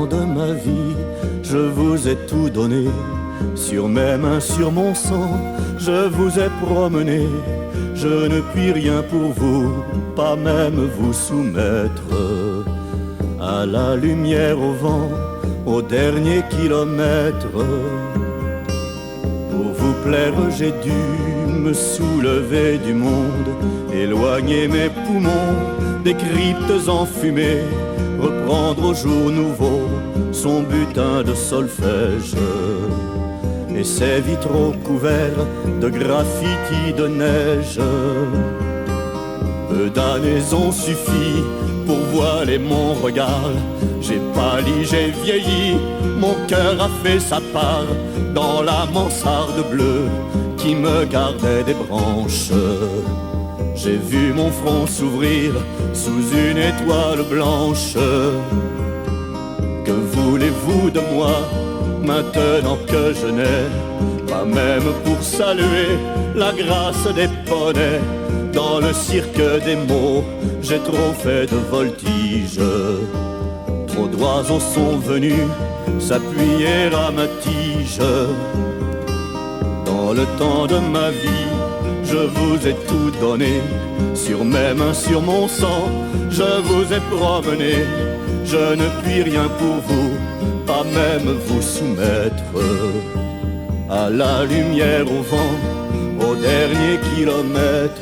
temps de ma vie, je vous ai tout donné. Sur mes mains, sur mon sang, je vous ai promené. Je ne puis rien pour vous, pas même vous soumettre. À la lumière, au vent, au dernier kilomètre. Pour vous plaire, j'ai dû me soulever du monde, éloigner mes poumons des cryptes enfumées, reprendre au jour nouveau son butin de solfège. Et ses vitraux couverts de graffitis de neige. Peu d'années ont suffi pour voiler mon regard. J'ai pâli, j'ai vieilli, mon cœur a fait sa part dans la mansarde bleue qui me gardait des branches. J'ai vu mon front s'ouvrir sous une étoile blanche. Que voulez-vous de moi maintenant que je n'ai pas même pour saluer la grâce des poneys? Dans le cirque des mots, j'ai trop fait de voltige. Trop d'oiseaux sont venus s'appuyer à ma tige. Dans le temps de ma vie, je vous ai tout donné. Sur mes mains, sur mon sang, je vous ai promené. Je ne puis rien pour vous, pas même vous soumettre. À la lumière, au vent, au dernier kilomètre.